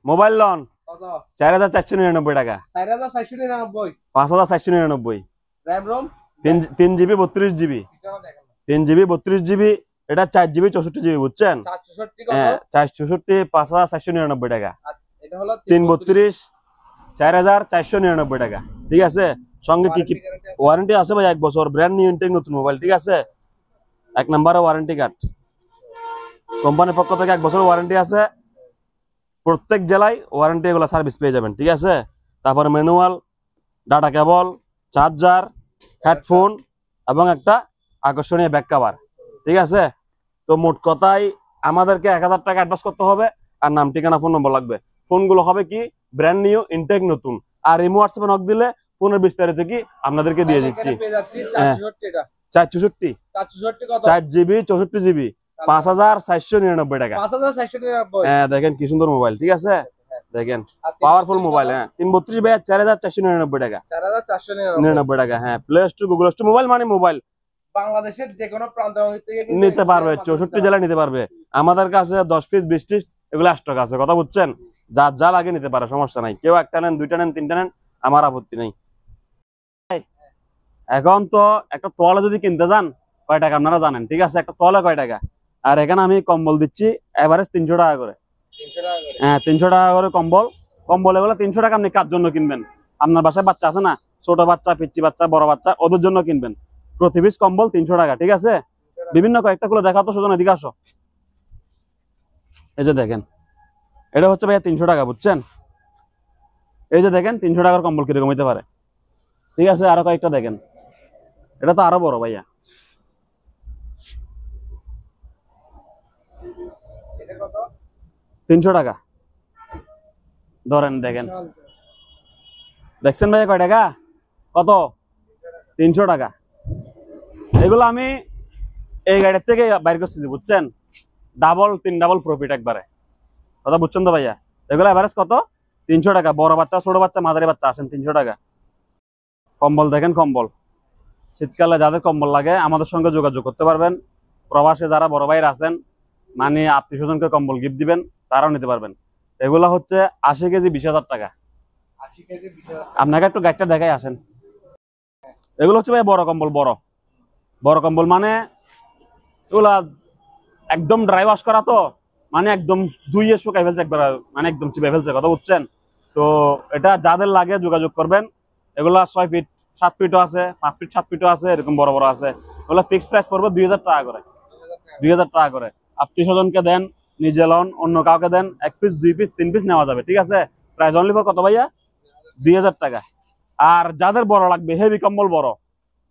Mobile loan 4499 টাকা 4499 5499 RAM ROM 3GB 32GB 3GB 32GB এটা 4GB 64GB বুঝছেন 464 কত 464 5499 টাকা এটা হলো 332 4499 টাকা ঠিক আছে সঙ্গে কি কি ওয়ারেন্টি আছে ভাই 1 বছর ব্র্যান্ড নিউ ইনটেক নতুন মোবাইল ঠিক আছে এক নম্বরে ওয়ারেন্টি কার্ড কোম্পানির পক্ষ থেকে 1 বছর ওয়ারেন্টি আছে প্রত্যেক জেলায় ওয়ারেন্টি এগুলো সার্ভিস পেয়ে যাবেন ঠিক আছে তারপরে manual data cable charger headphone এবং একটা আকর্ষণীয় ব্যাক কভার ঠিক আছে তো মোট কথাই আমাদেরকে 1000 টাকা অ্যাডভান্স করতে হবে আর নাম ঠিকানা ফোন নম্বর লাগবে ফোনগুলো হবে কি ব্র্যান্ড নিউ ইনটেক নতুন আর ইমো হোয়াটসঅ্যাপে নক দিলে ফোনের বিস্তারিত কি আপনাদেরকে দিয়ে দিচ্ছি 464 কত 4GB 64GB 5499 টাকা 5499 হ্যাঁ দেখেন কি সুন্দর মোবাইল ঠিক আছে দেখেন পাওয়ারফুল মোবাইল হ্যাঁ 332 ভাই 4499 টাকা 4499 টাকা হ্যাঁ play store Google store mobile মানে মোবাইল বাংলাদেশের যে কোনো প্রান্ত থেকে নিতে পারবে 64 জেলা নিতে পারবে আমাদের কাছে 10 পিস 20 পিস এগুলো স্টক আছে কথা বুঝছেন যা যা লাগে নিতে পারে সমস্যা নাই কেউ একটা নেন দুইটা নেন তিনটা নেন আমার আপত্তি নাই এখন তো একটা তোয়ালে যদি কিনতে যান কয় টাকা আপনারা জানেন ঠিক আছে একটা তোয়ালে কয় টাকা আর এখানে আমি কম্বল দিচ্ছি এভারেজ 300 টাকা করে হ্যাঁ 300 টাকা করে কম্বল এগুলো 300 টাকা আপনি কার জন্য কিনবেন আপনার বাসায় বাচ্চা আছে না ছোট বাচ্চা পিচ্চি বাচ্চা বড় বাচ্চা ওদের জন্য কিনবেন প্রতি পিস কম্বল 300 টাকা ঠিক আছে বিভিন্ন কয়েকটা গুলো দেখাও তো সুজন এদিকে আসো এই যে দেখেন এটা হচ্ছে ভাইয়া 300 টাকা বুঝছেন এই যে দেখেন 300 টাকার কম্বল কিরকম হইতে পারে ঠিক আছে আরো কয়েকটা দেখেন এটা তো আরো বড় ভাইয়া এটা কত 300 টাকা ধরেন দেখেন দেখছেন ভাইয়া কয় টাকা কত 300 টাকা এগুলো আমি এই গাড়ির থেকে বাইর করছি বুঝছেন তিন ডাবল প্রফিট একবারে কথা বুঝছেন তো ভাইয়া এগুলো এভারেজ কত 300 টাকা বড় বাচ্চা ছোট বাচ্চা মাঝারি বাচ্চা আসেন 300 টাকা কম্বল দেখেন কম্বল শীতকালে যাদের কম্বল লাগে আমাদের সঙ্গে যোগাযোগ করতে পারবেন প্রবাসে যারা বড় ভাইরা আছেন মানে আত্মীয় স্বজনকে কম্বল গিফট দিবেন তারাও নিতে পারবেন এগুলো হচ্ছে 80 কেজি 20,000 টাকা 80 কেজি 20,000 আপনাকে একটু গাইডটা দেখাই আসেন এগুলো হচ্ছে ভাই বড় কম্বল বড় কম্বল মানে এগুলা একদম ড্রাই ওয়াশ করা তো মানে একদম ধুইয়ে শুকাই ফেলছে একবার মানে একদম চিপে ফেলছে কথা বুঝছেন তো এটা যাদের লাগে যোগাযোগ করবেন এগুলা 6 ফিট 7 ফিটও আছে 5 ফিট 7 ফিটও আছে এরকম বড় বড় আছে এগুলা ফিক্স প্রাইস পড়বে 2000 টাকা করে 2000 টাকা করে আত্মীয় স্বজনকে দেন নিজে লন অন্য কাউকে দেন 1 পিস 2 পিস 3 পিস নেওয়া যাবে ঠিক আছে প্রাইস অনলি ফর কত ভাইয়া 2000 টাকা আর যাদের বড় লাগবে হেভি কম্বল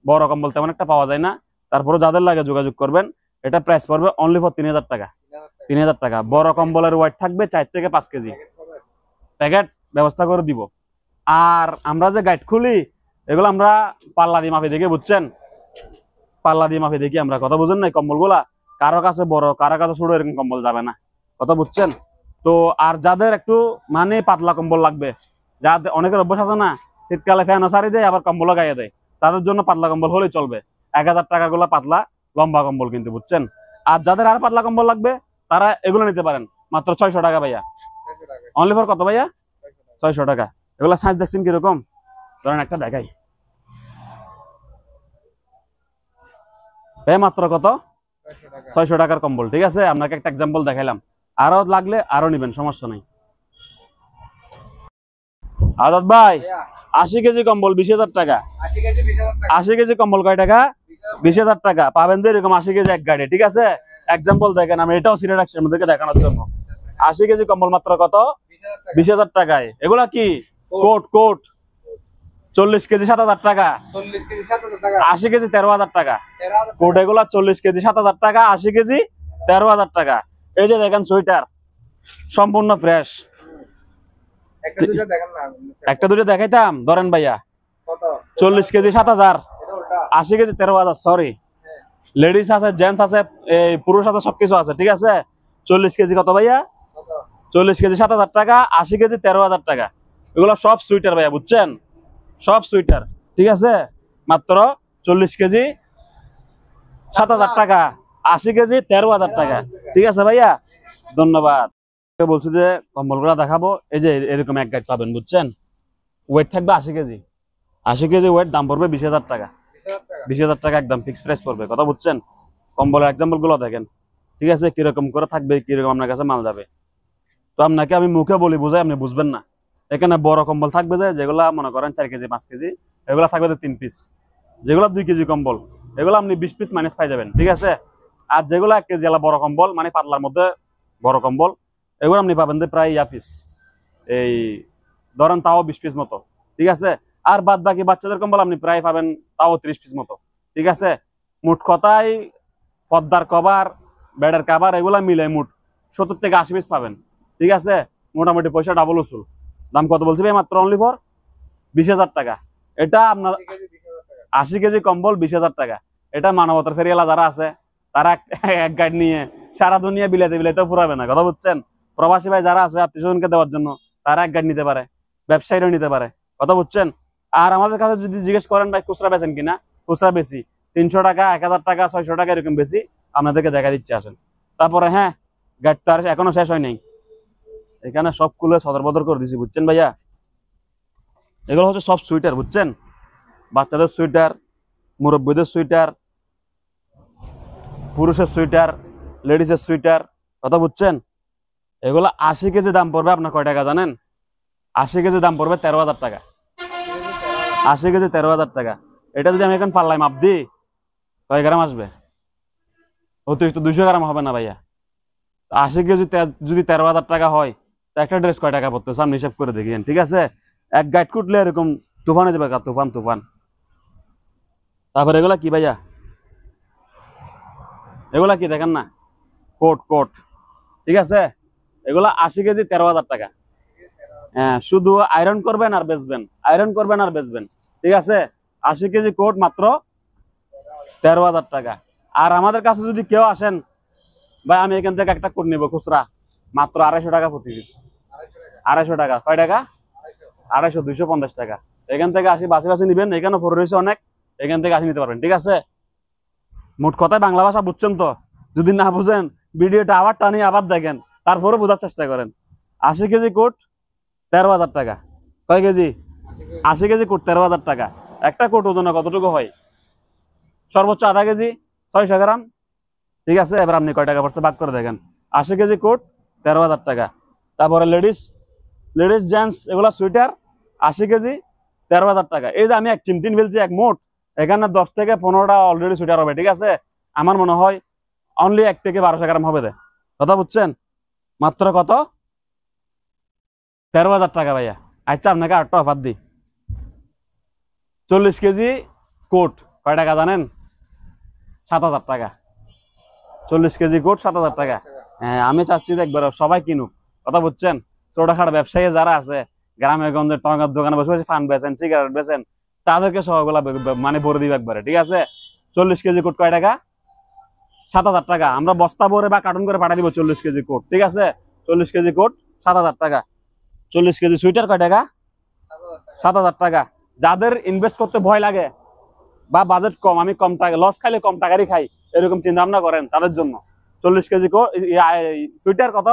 বড় কম্বল তেমন একটা পাওয়া যায় না তারপরে যাদের লাগে যোগাযোগ করবেন এটা প্রাইস পড়বে অনলি ফর 3000 টাকা 3000 টাকা বড় কম্বলের ওয়েট থাকবে 4 থেকে 5 কেজি প্যাকেট ব্যবস্থা করে দিব আর আমরা যে গাইড খুলি এগুলো আমরা পাল্লা দিয়ে মাপে দেখে বুঝছেন পাল্লা দিয়ে মাপে দেখি আমরা কথা বুঝেন নাই কম্বলগুলা কারো কাছে বড় কারো কাছে ছোট এরকম কম্বল যাবে না কথা বুঝছেন তো আর যাদের একটু মানে পাতলা কম্বল লাগবে যাদের অনেকের অভ্যাস আছে না শীতকালে ফ্যানও সারি দেয় আবার কম্বলও গায়ে দেয় তাদের জন্য পাতলা কম্বল হলেই চলবে 1000 টাকা গুলা পাতলা লম্বা কম্বল কিন্তু বুঝছেন আর যাদের আর পাতলা কম্বল লাগবে তারা এগুলো নিতে পারেন মাত্র 600 টাকা ভাইয়া অনলি ফর কত ভাইয়া 600 টাকা এগুলা সাইজ দেখছেন কিরকম ধরেন একটা দেখাই মাত্র কত 600 টাকার কম্বল ঠিক আছে আপনাকে একটা এক্সাম্পল দেখাইলাম আরো লাগলে আরো নিবেন সমস্যা নাই আজাদ ভাই 80 কেজি কম্বল 20,000 টাকা 80 কেজি কম্বল কয় টাকা 20,000 টাকা পাবেন যে এরকম 80 কেজি এক গাড়ি ঠিক আছে এক্সাম্পল দেখেন আমি এটাও সিরিয়াল রাখছি আপনাদেরকে দেখানোর জন্য 80 কেজি কম্বল মাত্র কত 20,000 টাকায় এগুলা কি কোট 40 কেজি 7,000 টাকা 80 কেজি 13,000 টাকা কোট এগুলা 40 কেজি 7,000 টাকা 80 কেজি 13,000 টাকা এই যে দেখেন সোয়েটার সম্পূর্ণ ফ্রেশ একটা দুটো দেখাইতাম ধরেন ভাইয়া 40 কেজি 7,000 80 কেজি 13,000 সরি লেডিস আছে জেন্টস আছে পুরুষ আছে সবকিছু আছে ঠিক আছে 40 কেজি কত ভাইয়া 40 কেজি 7,000 টাকা 80 কেজি 13,000 টাকা এগুলো সব সুইটার ভাইয়া বুঝছেন সব সুইটার ঠিক আছে মাত্র 40 কেজি 7,000 টাকা 80 কেজি 13,000 টাকা ঠিক আছে ভাইয়া ধন্যবাদ। বলছি যে কম্বলগুলো দেখাবো, এই যে এরকম এক গাইড পাবেন বুঝছেন, ওয়েট থাকবে 80 কেজি। 80 কেজি ওয়েট, দাম পড়বে 20,000 টাকা। 20,000 টাকা একদম ফিক্স প্রাইস পড়বে, কথা বুঝছেন। কম্বলের এক্সাম্পল গুলো দেখেন, ঠিক আছে, কিরকম করে থাকবে, কিরকম আপনার কাছে মাল যাবে। তো আপনাকে আমি মুখে বলি, বুঝাই আপনি বুঝবেন না। এখানে বড় কম্বল থাকবে যে, যেগুলা মনে করেন 4 কেজি 5 কেজি, এগুলা থাকবে 3 পিস। যেগুলা 2 কেজি কম্বল, এগুলো আপনি 20 পিস মাইনাস পাই যাবেন, ঠিক আছে। আর যেগুলো 1 কেজি বড় কম্বল, মানে পাতলার মধ্যে বড় কম্বল, এগুলো আপনি পাবেন যে প্রায় পিস, এই ধরেন তাও 20 পিস মতো, ঠিক আছে। আর বাদ বাকি বাচ্চাদের কম্বল আপনি প্রায় পাবেন তাও 30 পিস মতো, ঠিক আছে। মোট কথায় পর্দার কভার, বেডের কাভার এগুলা মিলে মোট 70 থেকে 80 পিস পাবেন, ঠিক আছে। মোটামুটি পয়সা ডাবল উসুল। দাম কত বলছি ভাই? মাত্র অনলি ফর 20,000 টাকা। এটা আপনার 80 কেজি কম্বল 20,000 টাকা। এটা মানবতার ফেরিওয়ালা যারা আছে, তারা এক গাইড নিয়ে সারা দুনিয়া বিলাইতে বিলাইতেও ফুরাবে না, কথা বুঝছেন। প্রবাসী ভাই যারা আছে আত্মীয় স্বজনকে দেওয়ার জন্য, তারা এক গাইড নিতে পারে, ব্যবসায়ীরাও নিতে পারে, কথা বুঝছেন। আর আমাদের কাছে যদি জিজ্ঞেস করেন ভাই খুচরা বেচেন কিনা, খুচরা বেশি 300 টাকা, 1,000 টাকা, 600 টাকা এরকম বেশি, আপনাদেরকে দেখা দিচ্ছে, আসেন। তারপরে হ্যাঁ, গাইড তো আর এখনো শেষ হয় নাই, এখানে সব খুলে সদর বদর করে দিছি, বুঝছেন ভাইয়া। এগুলো হচ্ছে সব সুইটার, বুঝছেন, বাচ্চাদের সুইটার, মুরব্বীদের সুইটার, পুরুষের সুইটার, লেডিসের সুইটার, কথা বুঝছেন। এগুলো 80 কেজি দাম পড়বে আপনার কয় টাকা জানেন? 80 কেজি দাম পড়বে 13,000 টাকা। 80 কেজি 13,000 টাকা। এটা যদি আমি এখন পাল্লায় মাপ দিই, কয় গ্রাম আসবে? অতিরিক্ত 200 গ্রাম হবে না ভাইয়া। 80 কেজি যদি 13,000 টাকা হয়, তো একটা ড্রেস কয় টাকা পড়তেছে আপনি হিসাব করে দেখিয়েন, ঠিক আছে। এক গাইড কুটলে এরকম তুফানে যাবে, তুফান তুফান। তারপর এগুলা কি ভাইয়া? এগুলা কি দেখেন না, কোট কোট, ঠিক আছে। এগুলা 80 কেজি 13,000 টাকা। হ্যাঁ, শুধু আয়রন করবেন আর বেচবেন, আয়রন করবেন আর বেচবেন, ঠিক আছে। 80 কেজি কোট মাত্র 13,000 টাকা। আর আমাদের কাছে যদি কেউ আসেন, ভাই আমি এখান থেকে একটা কোট নিবো খুচরা, মাত্র 250 টাকা প্রতি পিস। 250 টাকা, কয় টাকা? 250, 250 টাকা। এখান থেকে 80 বাসি বাসি নিবেন, এখানে ফোর রয়েছে অনেক, এখান থেকে 80 নিতে পারবেন, ঠিক আছে। মোট কথায় বাংলা ভাষা বুঝছেন তো? যদি না বুঝেন ভিডিওটা আবার টানি আবার দেখেন, তারপরে বোঝার চেষ্টা করেন। 80 কেজি কোট 13,000 টাকা। কয় কেজি? 80 কেজি কোট 13,000 টাকা। একটা কোট ওজনে কতটুকু হয়? সর্বোচ্চ আধা কেজি, 600 গ্রাম, ঠিক আছে। এবার আপনি কয় টাকা পড়ছে ভাগ করে দেখেন। 80 কেজি কোট 13,000 টাকা। তারপরে লেডিস জেন্টস এগুলা সুইটার 80 কেজি 13,000 টাকা। এই যে আমি এক চিমটিন ফেলছি এক মোট, এখানে 10 থেকে 15টা অলরেডি সুইটার হবে, ঠিক আছে। আমার মনে হয় অনলি 1 থেকে 1200 গ্রাম হবে, কথা বুঝছেন। মাত্র কত? 13,000 টাকা ভাইয়া। আচ্ছা আপনাকে আরেকটা অফার দিই, 40 কেজি কোট কয় টাকা জানেন? 7,000 টাকা। 40 কেজি কোট 7,000 টাকা। হ্যাঁ, আমি চাচ্ছি যে একবার সবাই কিনুক, কথা বুঝছেন। ছোটখাটো ব্যবসায়ী যারা আছে, গ্রামে গঞ্জে টঙ্কার দোকানে বসে বসে ফান বেচেন, সিগারেট বেচেন, তাদেরকে সবগুলা মানে ভরে দিবে একবারে, ঠিক আছে। 40 কেজি কোট কয় টাকা? 7,000 টাকা। আমরা বস্তা ভরে বা কার্টুন করে পাঠিয়ে দিব 40 কেজি কোট, ঠিক আছে। 40 কেজি কোট 7,000 টাকা। 40 কেজি সুইটার কয় টাকা? 7,000 টাকা। যাদের ইনভেস্ট করতে ভয় লাগে বা বাজেট কম, আমি কম টাকা লস খাইলে কম টাকারই খাই, এরকম চিন্তা ভাবনা করেন, তাদের জন্য 40 কেজি সুইটার কত?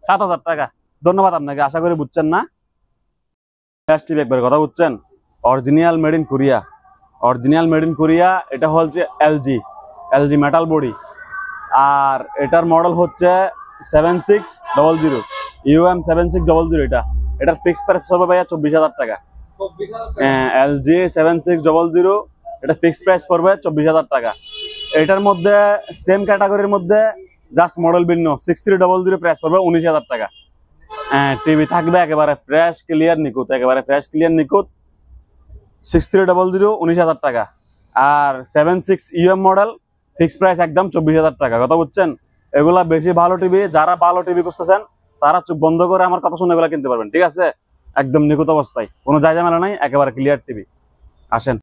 7,000 টাকা। ধন্যবাদ আপনাকে, আশা করি বুঝছেন না। প্লাস্টিক একবার কথা বুঝছেন, original made in Korea, original made in Korea. এটা হচ্ছে এলজি মেটাল বডি, আর এটার মডেল হচ্ছে 7600 UM 7600। এটার ফিক্স প্রাইস হবে ভাইয়া 24,000 টাকা। এলজি 7600, এটা ফিক্স প্রাইস পড়বে 24,000 টাকা। এটার মধ্যে সেম ক্যাটাগরির মধ্যে জাস্ট মডেল ভিন্ন 6300, প্রাইস পড়বে 19,000 টাকা। টিভি থাকবে একেবারে ফ্রেশ ক্লিয়ার নিখুঁত, একেবারে ফ্রেশ ক্লিয়ার নিখুঁত। 6300 19,000 টাকা। আর 76 UM মডেল ফিক্স প্রাইস একদম 24,000 টাকা, কথা বুঝছেন। এগুলা বেশি ভালো টিভি, যারা ভালো টিভি খুঁজতেছেন তারা চোখ বন্ধ করে আমার কথা শুনে এগুলা কিনতে পারবেন, ঠিক আছে। একদম নিখুঁত অবস্থায়, কোনো জায়গা মেলা নাই, একেবারে ক্লিয়ার টিভি। আসেন।